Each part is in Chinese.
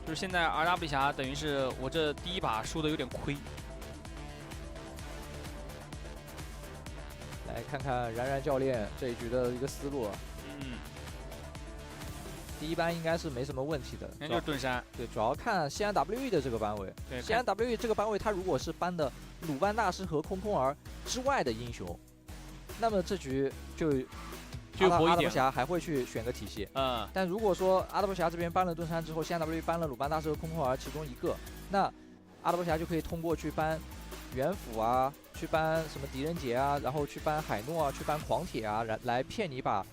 就是现在 RW 俠等於是我這第一把輸的有點虧。來看看冉冉教練這一局的一個思路。第一班應該是沒什麼問題的，那就是盾山。對，主要看西安 WE 的這個班位。對，西安 WE 這個班位，他如果是搬的魯班大師和空空兒之外的英雄，那麼這局就阿德俠還會去選個體系。但如果說阿德俠這邊搬了盾山之後，西安 WE 搬了魯班大師和空空兒其中一個，那阿德俠就可以通過去搬元輔啊，去搬什麼狄仁傑啊，然後去搬海諾啊，去搬狂鐵啊，來騙你把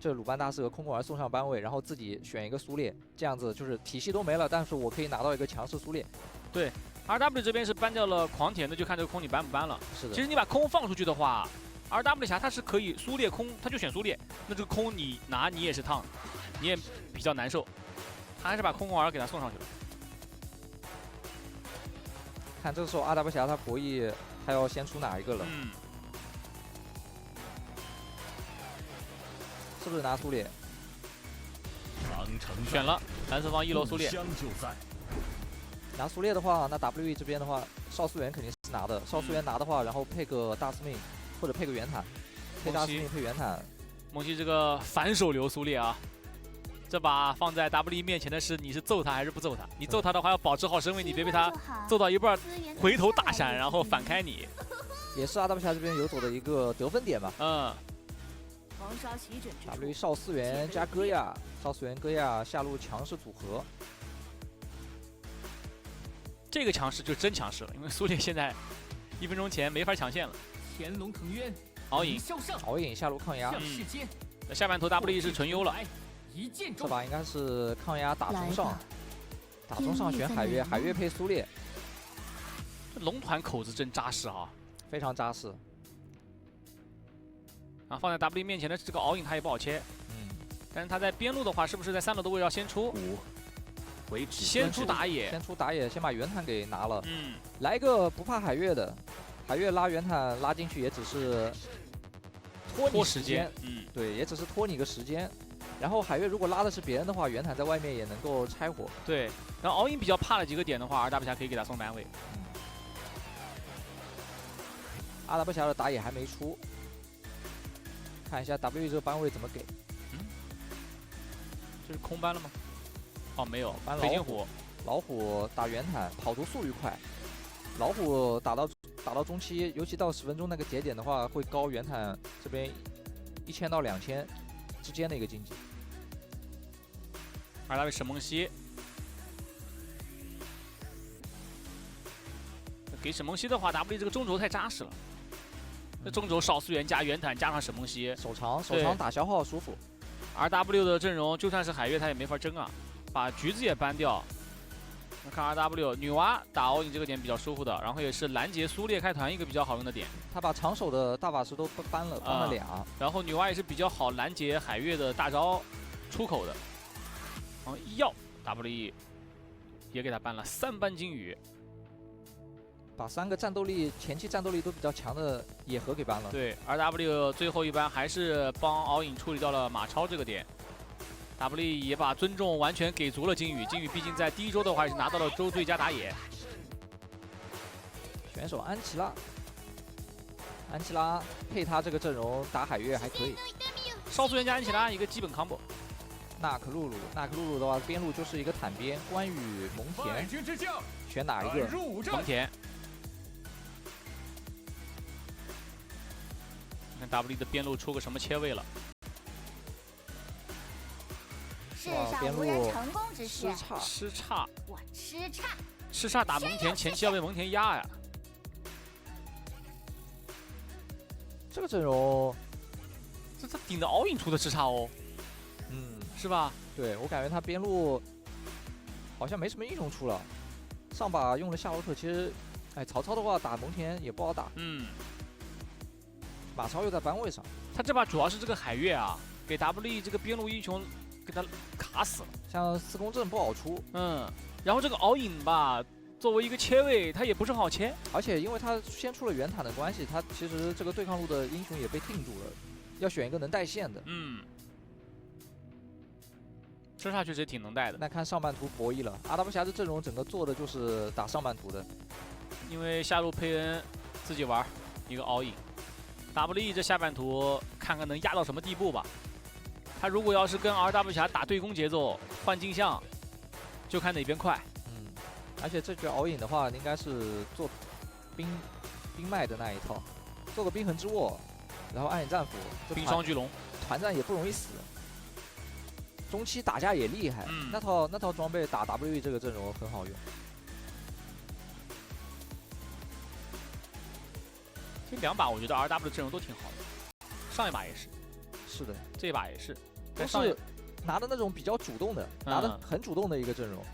這魯班大師和空空兒送上班位，然後自己選一個蘇烈，這樣子就是體系都沒了，但是我可以拿到一個強勢蘇烈。對 ，RW 這邊是搬掉了狂鐵，那就看這個空你搬不搬了。是的。其實你把空放出去的話 ，RW 俠他是可以蘇烈空，他就選蘇烈，那這個空你拿你也是燙，你也比較難受。他還是把空空兒給他送上去了。看這個時候 RW 俠他博弈，他要先出哪一個了？是不是拿蘇烈？選了蓝色方一樓蘇烈。拿蘇烈的話，那 WE 這邊的話，少素媛肯定是拿的。少素媛拿的話，然後配個大司命，或者配個元坦，配大司命配元坦。梦溪這個反手流蘇烈啊，這把放在 WE 面前的是你是揍他還是不揍他？你揍他的話要保持好身位，你別被他揍到一半回頭大閃，然後反開你。也是 RW 俠這邊游走的一個得分點吧。WE 少思源加戈亞，少思源戈亞下路強勢組合。這個強勢就真強勢了，因為蘇烈現在1分鐘前沒法搶線了。天龍騰淵，敖影下路抗壓。下半頭 WE 是純優了，這把應該是抗壓打中上，打中上選海月，海月配蘇烈。龍團口子真扎實啊，非常扎實。啊，放在 WE 面前的這個敖影他也不好切，但是他在邊路的話，是不是在3楼的位置要先出？先出打野，先把元坦給拿了。來一個不怕海月的，海月拉元坦拉進去也只是拖你時間，對，也只是拖你個時間。然後海月如果拉的是別人的話，元坦在外面也能夠拆火。對，然後敖影比較怕的幾個點的話，RW 俠可以給他送班位。RW 俠的打野還沒出。看一下 WE 這個班位怎麼給？這是空班了嗎？哦，沒有，搬北京虎。老虎打元坦，跑图速率快。老虎打到中期，尤其到10分鐘那個节點的話，會高元坦這邊1000到2000之間的一個經濟。RW 沈夢溪給沈夢溪的話 ，WE 這個中軸太扎實了。這中軸少思源加元坦加上沈夢溪，手長打消耗舒服。RW 的陣容就算是海月他也沒法爭啊，把橘子也搬掉。那看 RW 女媧打敖影這個點比較舒服的，然後也是攔截蘇烈開團一個比較好用的點。他把長手的大法師都搬了倆。然後女媧也是比較好攔截海月的大招出口的。然後藥 WE 也給他搬了3班金魚。把3個戰鬥力前期戰鬥力都比較強的野核給搬了。對 ，RW 最後一班還是幫敖影處理掉了馬超這個點。WE 也把尊重完全給足了金魚，金魚畢竟在第1周的話也是拿到了周最佳打野。選手安琪拉配他這個陣容打海月還可以。少素媛加安琪拉一個基本 combo。娜可露露的話邊路就是一個坦邊，關羽蒙恬，選哪一個？蒙恬。看 WE 的邊路出個什麼切位了？世上无人成功之事。吃叉。我吃叉。吃叉打蒙恬，前期要被蒙恬压呀。這個陣容，这他頂着敖影出的吃叉哦。是吧？對，我感覺他邊路好像沒什麼英雄出了。上把用了夏洛特，其實，曹操的話打蒙恬也不好打。馬超又在班位上，他這把主要是這個海月啊，給 WE 這個邊路英雄給他卡死了。像四公陣不好出，然後這個敖影吧，作為一個切位，他也不是好切，而且因為他先出了元坦的關係，他其實這個對抗路的英雄也被定住了，要選一個能帶線的。吃叉確實挺能帶的。那看上半圖博弈了，RW俠這陣容整個做的就是打上半圖的，因為下路佩恩自己玩一個 all in，WE 這下半圖看看能壓到什麼地步吧。他如果要是跟 RW 俠打對攻節奏，換鏡像，就看哪邊快。而且這局 all in 的話，應該是做冰脈的那一套，做個冰痕之握，然後暗影戰斧，冰霜巨龍，團戰也不容易死。中期打架也厲害，那套裝備打 WE 這個陣容很好用。這兩把我覺得 RW 的陣容都挺好的，上一把也是。是的，这一把也是，都是拿的那種比較主動的，拿的很主動的一個陣容。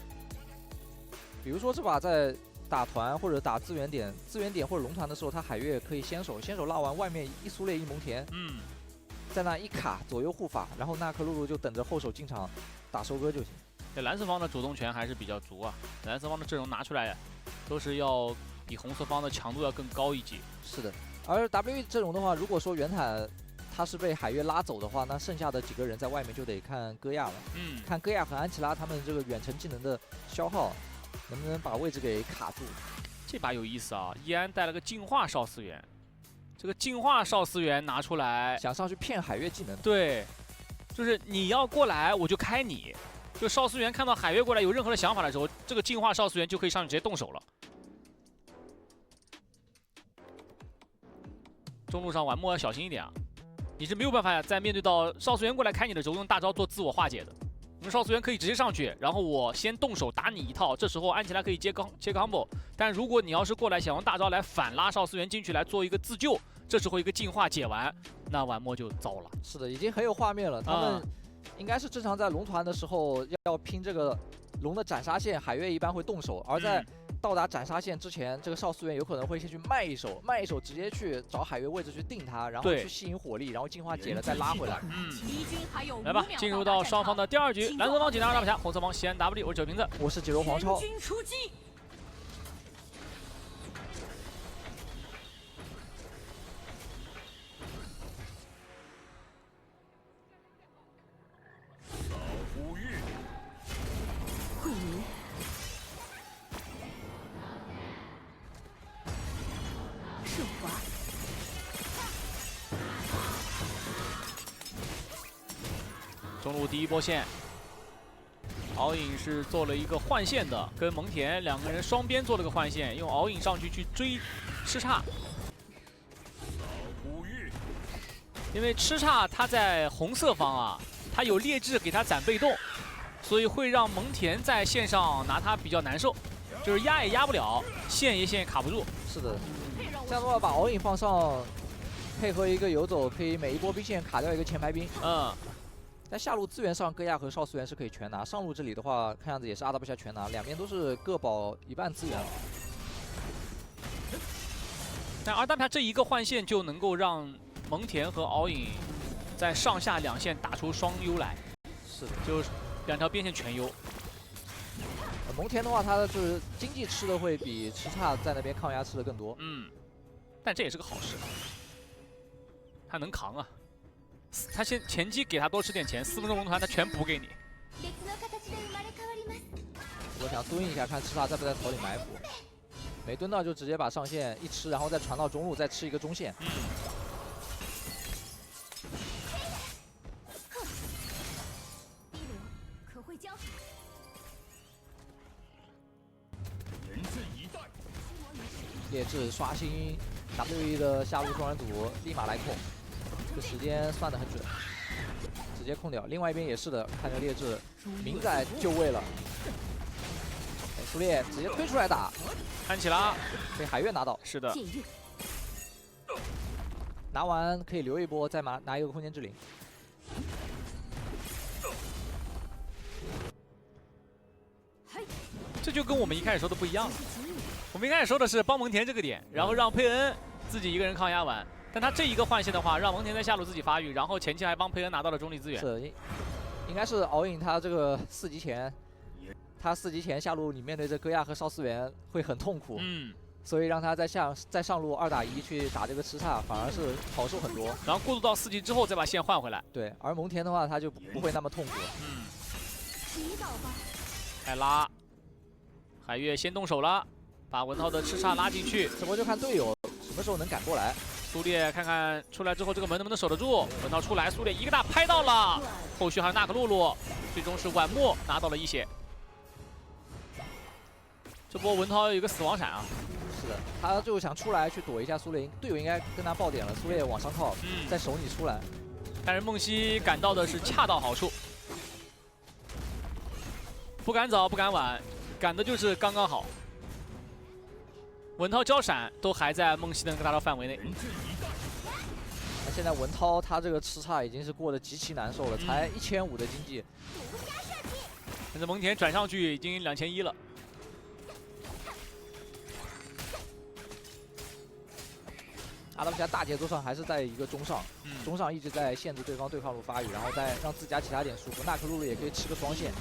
比如說這把在打團或者打資源點或者龍團的時候，他海月可以先手拉完，外面一蘇烈一蒙恬，在那一卡左右護法，然後娜克露露就等着後手進場打收割就行。这藍色方的主動權還是比較足啊，藍色方的陣容拿出來都是要比紅色方的強度要更高一級。是的，而 WE 陣容的話，如果說原坦他是被海月拉走的話，那剩下的幾個人在外面就得看戈亞了。看戈亞和安琪拉他們這個遠程技能的消耗，能不能把位置給卡住？這把有意思啊！易安帶了個淨化少司源，這個淨化少司源拿出來，想上去騙海月技能。對，就是你要過來我就開你。就少司源看到海月過來有任何的想法的時候，這個淨化少司源就可以上去直接動手了。中路上玩莫要小心一點啊！你是沒有辦法在面對到少司源過來開你的時候用大招做自我化解的。我們少司源可以直接上去，然後我先動手打你一套，這時候安琪拉可以接 combo。但如果你要是過來想用大招來反拉少司源進去來做一個自救，這時候一個淨化解完，那玩莫就糟了。是的，已經很有畫面了。他們應該是正常在龍團的時候要拼這個龍的斬殺線，海月一般會動手，而在到達斬殺線之前，這個少司源有可能會先去賣一手，直接去找海月位置去定他，然後去吸引火力，然後淨化解了再拉回來。來吧，進入到雙方的第二局，藍色方濟南2大俠，紅色方西安 W， 我是九瓶子，我是解柔黃超。中路第一波線，敖影是做了一個換線的，跟蒙恬兩個人雙邊做了個換線，用敖影上去追吃叉。因為吃叉他在紅色方啊，他有劣質給他斬被動，所以會讓蒙恬在線上拿他比較難受，就是壓也壓不了，線也卡不住。是的，這樣的話把敖影放上，配合一個游走，可以每一波兵線卡掉一個前排兵。在下路資源上，戈亞和少司源是可以全拿。上路這裡的話，看樣子也是RW全拿，兩邊都是各保一半資源。但RW這一個換線就能夠讓蒙恬和敖影在上下兩線打出雙優來。是的，就是兩條邊線全優。蒙恬的話，他就是經濟吃的會比吃叉在那邊抗壓吃的更多。但這也是個好事，他能扛啊。他前期給他多吃點錢，4分鐘龍團他全補給你。我想蹲一下，看吃叉在不在頭裡埋伏，沒蹲到就直接把上線一吃，然後再傳到中路，再吃一個中線。劣質刷新 WE 的下路雙人組，立馬來控。這時間算得很準，直接控掉。另外一邊也是的，看着劣質明仔就位了，苏烈直接推出來打，安琪拉被海月拿到。是的，拿完可以留一波，再拿一個空間之靈。這就跟我們一開始說的不一樣了。我們一開始說的是幫蒙恬這個點，然後讓佩恩自己一個人抗壓完。但他這一個換線的話，讓蒙恬在下路自己發育，然後前期還幫佩恩拿到了中立資源。是，應該是敖影他這個4級前，他4級前下路你面對這戈亞和少司源會很痛苦。所以讓他在上路2打1去打這個吃叉，反而是好受很多。然後過渡到4級之後再把線換回來。對，而蒙恬的話他就不會那麼痛苦。開拉，海月先動手了，把文濤的吃叉拉進去。這波就看隊友什麼時候能趕過來。蘇烈看看出來之後這個門能不能守得住。文濤出來，蘇烈一個大拍到了，後續還有娜可露露，最終是晚墨拿到了1血。這波文濤有一個死亡閃啊。 是的，他就想出來去躲一下蘇烈，隊友應該跟他爆點了，蘇烈往上靠，再守你出來。但是夢溪趕到的是恰到好處，不趕早不趕晚，趕的就是剛剛好。文濤交閃都還在夢溪的那個大招範圍內。那现在文濤他這個吃叉已經是過得極其難受了，才1500的經濟。現在蒙恬轉上去已經2100了。 RWBY大節奏上還是在一個中上，中上一直在限制對方對抗路發育，然後再讓自家其他點舒服。娜可露露也可以吃個雙線。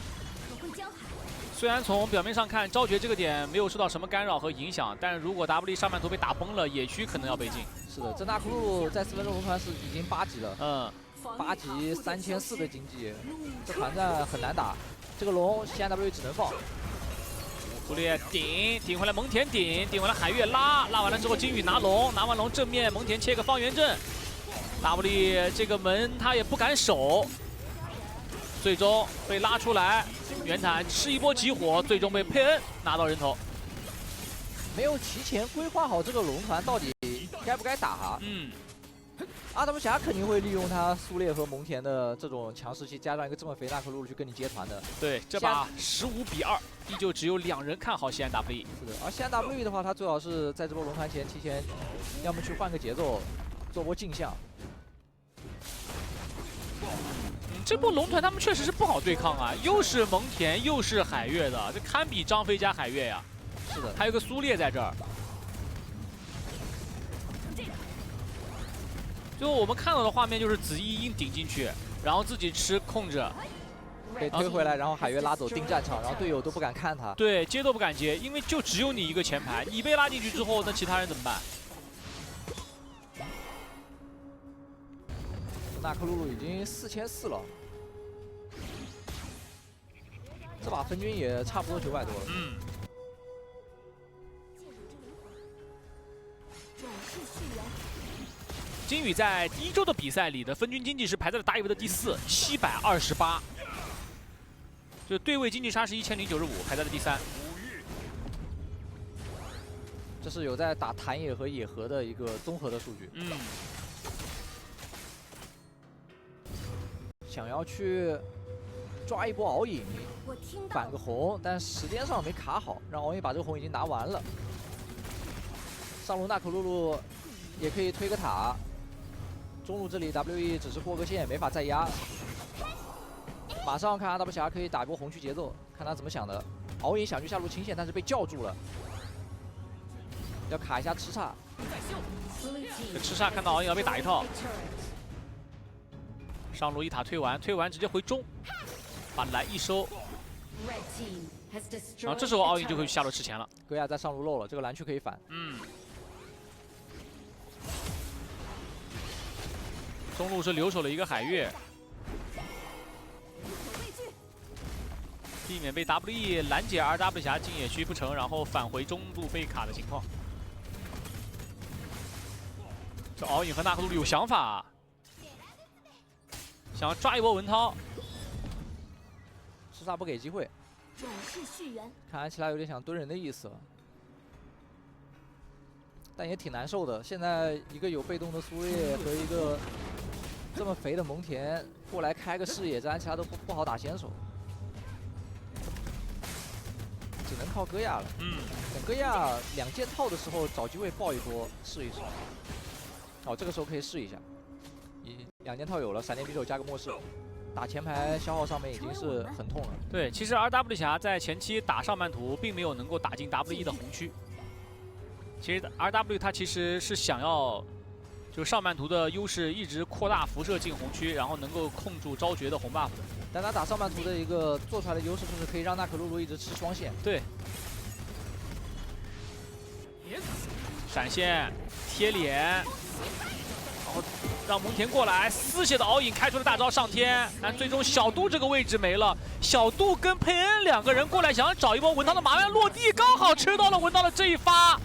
雖然從表面上看，昭絕這個點沒有受到什麼干擾和影響，但是如果 W 上半圖被打崩了，野區可能要被禁。是的，這娜可露露在4分鐘龍團是已經8級了，8級3400的經濟，這團戰很難打。這個龍西安 W 只能放。 蘇烈頂回來，蒙恬頂回來，海月拉完了之後，金宇拿龍，拿完龍正面，蒙恬切個方圓陣 ，W 這個門他也不敢守，最終被拉出來，袁坦吃一波集火，最終被佩恩拿到人頭。沒有提前規劃好這個龍團到底該不該打哈？RW 俠肯定會利用他蘇烈和蒙恬的這種強勢期，加上一個這麼肥娜可露露去跟你接團的。對，這把15比2，依舊只有2人看好西安 W。是的，而西安 W 的話，他最好是在這波龍團前提前，要麼去換個節奏，做波鏡像。這波龍團他們確實是不好對抗啊，又是蒙恬又是海月的，這堪比張飛加海月呀。是的，還有個蘇烈在這兒。 最後我們看到的畫面就是紫衣鷹頂進去，然後自己吃控制，被推回来，然後海月拉走定戰場，然後隊友都不敢看他。对，接都不敢接，因為就只有你一個前排，你被拉進去之後，那其他人怎麼辦？娜可露露已經4400了，這把分均也差不多900多了。金宇在第1周的比賽裡的分均經濟是排在了打野位的第4，728，就对位經濟差是1095，排在了第3。這是有在打坦野和野合的一個綜合的數據。想要去抓一波敖影，反個紅，但時間上沒卡好，讓敖影把這個紅已經拿完了。上路娜可露露也可以推個塔。 中路這裡 WE 只是過個線，沒法再壓。馬上看 RW 俠可以打一波紅區節奏，看他怎麼想的。敖影想去下路清線，但是被叫住了，要卡一下吃叉。這吃叉看到敖影要被打一套，上路一塔推完直接回中，把藍一收。然後這時候敖影就可以下路吃錢了。戈亞在上路漏了，這個藍區可以反。中路是留守了一個海月，避免被 WE 攔截 RW 俠進野區不成，然後返回中路被卡的情況。這敖影和娜可露露有想法，想要抓一波文濤，吃叉不給機會，看來其他有點想蹲人的意思了。 但也挺難受的。現在一個有被動的蘇烈和一個這麼肥的蒙恬過來開個視野戰，其他都不好打先手，只能靠戈亞了。等戈亞2件套的時候，找機會爆一波試一試。哦，這個時候可以試一下。2件套有了，閃電匕首加個末世，打前排消耗上面已經是很痛了。對，其實 RW 俠在前期打上半圖，並沒有能夠打進 WE 的紅區。 其實 RW 他其實是想要，就上半圖的優勢一直擴大輻射進紅區，然後能夠控住昭絕的紅 buff 的。但他打上半图的一個做出來的優勢就是可以讓娜可露露一直吃雙線。對。閃現貼臉，然後讓蒙恬過來，絲血的敖影開出了大招上天，但最終小杜這個位置沒了。小杜跟佩恩2個人過來，想要找一波文濤的麻丸落地，剛好吃到了文濤的這一發。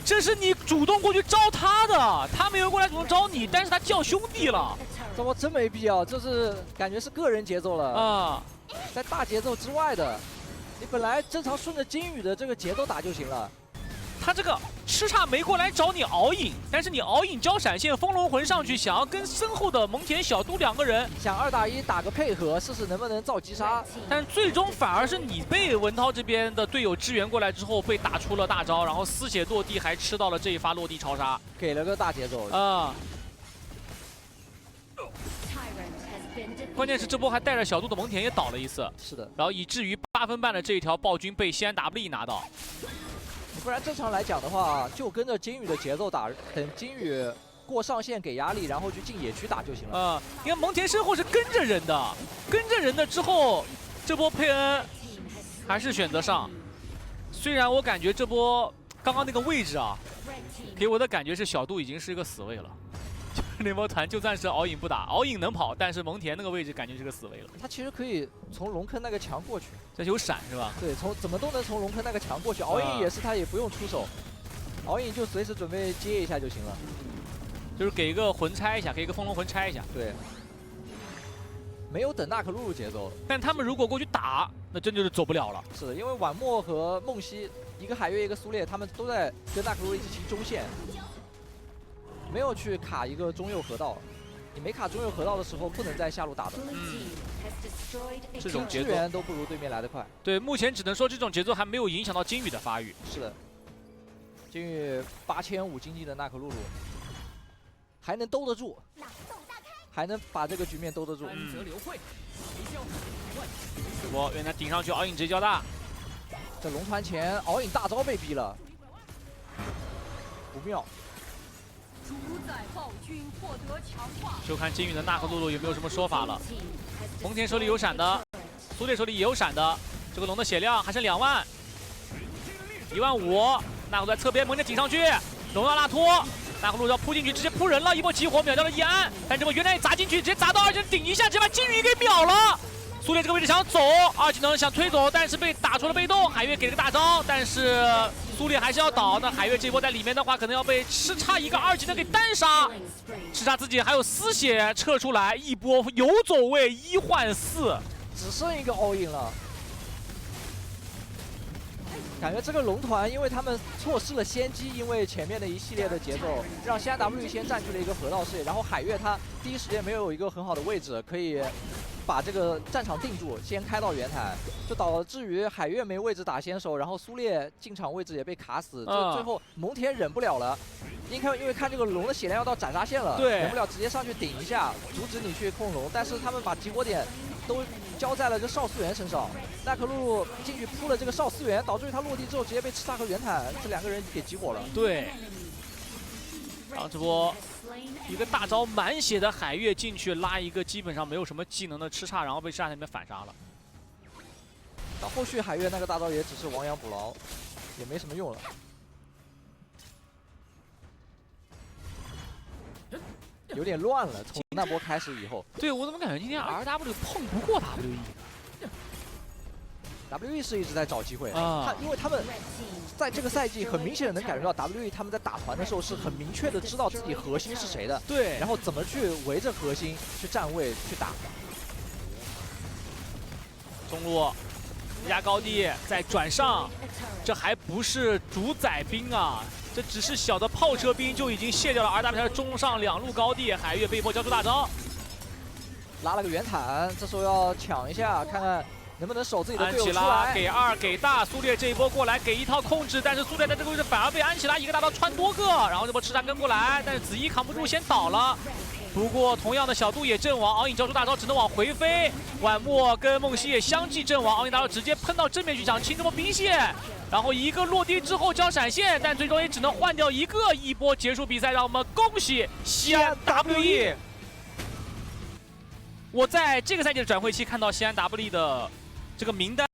這是你主動過去招他的，他沒有過來主動招你，但是他叫兄弟了。這波真沒必要，這是感覺是個人節奏了啊，在大節奏之外的，你本來正常順着金羽的這個節奏打就行了。他這個吃叉沒過來找你敖影，但是你敖影交閃現，風龍魂上去，想要跟身後的蒙恬、小杜2個人想2打1打個配合，試試能不能造擊殺。但最終反而是你被文濤這邊的隊友支援過來之後，被打出了大招，然後絲血落地，還吃到了這一發落地超殺，給了個大節奏啊。關鍵是這波還帶着小杜的蒙恬也倒了一次，是的，然後以至於8分半的這一條暴君被CNW拿到。不然正常來講的話，就跟着金羽的節奏打，等金羽過上線給壓力，然後去進野區打就行了。你看蒙恬身後是跟着人的，跟着人的之後，這波佩恩還是選擇上。雖然我感覺這波剛剛那個位置啊，給我的感覺是小杜已經是一個死位了。就是那波团就算是敖影不打，敖影能跑，但是蒙恬那個位置感覺是個死位了。他其實可以從龙坑那個牆過去，這有閃是吧？對，怎麼都能從龍坑那個牆過去。敖影也是，他也不用出手，敖影就隨時準備接一下就行了。就是給一個魂拆一下，给一個風龍魂拆一下。对，沒有等娜可露露節奏。但他們如果過去打，那真就是走不了了。是的，因為晚墨和夢溪，一個海月一個蘇烈，他們都在跟娜可露露一起清中線。沒有去卡一個中右河道，你沒卡中右河道的時候，不能在下路打的。這種節奏支援都不如對面來得快。對，目前只能說這種節奏還沒有影響到金羽的發育。是的，金羽8500經濟的娜可露露還能兜得住，還能把這個局面兜得住。這波原來頂上去，敖影直接交大。這龍團前，敖影大招被逼了，不妙。主宰暴君獲得強化，就看金羽的娜可露露有沒有什麼說法了。蒙恬手裡有閃的，蘇烈手裡也有閃的。這個龍的血量還剩2萬，15000。娜可露在側邊，蒙恬頂上去，龍要拉脫，娜可露露要撲進去，直接撲人了，一波集火秒掉了葉安。但這波原來也砸進去，直接砸到2技能頂一下，直接把金羽給秒了。蘇烈這個位置想走，2技能想推走，但是被打出了被動。海月給了個大招，但是蘇烈還是要倒。那海月這一波在裡面的話，可能要被吃叉一個2技能給單殺。吃叉自己還有絲血撤出來，一波游走位1換4，只剩一個敖影了。感覺這個龍團，因為他們錯失了先機，因為前面的一系列的節奏，讓 CNW 先佔據了一個河道視野，然後海月他第一時間沒有一個很好的位置可以把這個戰場定住，先開到圓台，就導致於海月沒位置打先手，然後蘇烈進場位置也被卡死，就最後蒙恬忍不了了，因為看這個龍的血量要到斩殺線了，對，忍不了直接上去頂一下，阻止你去控龍，但是他們把集火點都交在了這少思源身上，娜可露露進去撲了這個少思源，導致於他落地之後直接被赤煞和圓坦這2個人給集火了。對，然後這波一個大招滿血的海月進去拉一個基本上沒有什麼技能的吃叉，然後被赤煞那邊反殺了。到後續海月那個大招也只是亡羊補牢，也沒什麼用了。有點亂了，從那波開始以後。对，我怎麼感覺今天 RW 碰不過 WE 是一直在找機會啊，因為他們在這個賽季很明顯的能感覺到 WE 他們在打團的時候是很明確的知道自己核心是誰的，對，然後怎麼去圍着核心去站位去打。中路壓高地再轉上，這還不是主宰兵啊，這只是小的炮車兵就已經卸掉了 RW 的中上2路高地，海月被迫交出大招，拉了個圓坦，這時候要搶一下，看看能不能守自己的隊友出來。給2給大，蘇烈這一波過來給一套控制，但是蘇烈在這個位置反而被安琪拉一個大刀穿多個，然後這波吃叉跟過來，但是子怡扛不住先倒了。不過同樣的小杜也陣亡，敖影交出大招只能往回飛，晚墨跟夢溪也相繼陣亡，敖影大招直接噴到正面去搶清這波兵線，然後一個落地之後交閃現，但最終也只能換掉一個，一波結束比賽，讓我們恭喜CNWE。我在這個賽季的轉會期看到 CNWE 的這個名單。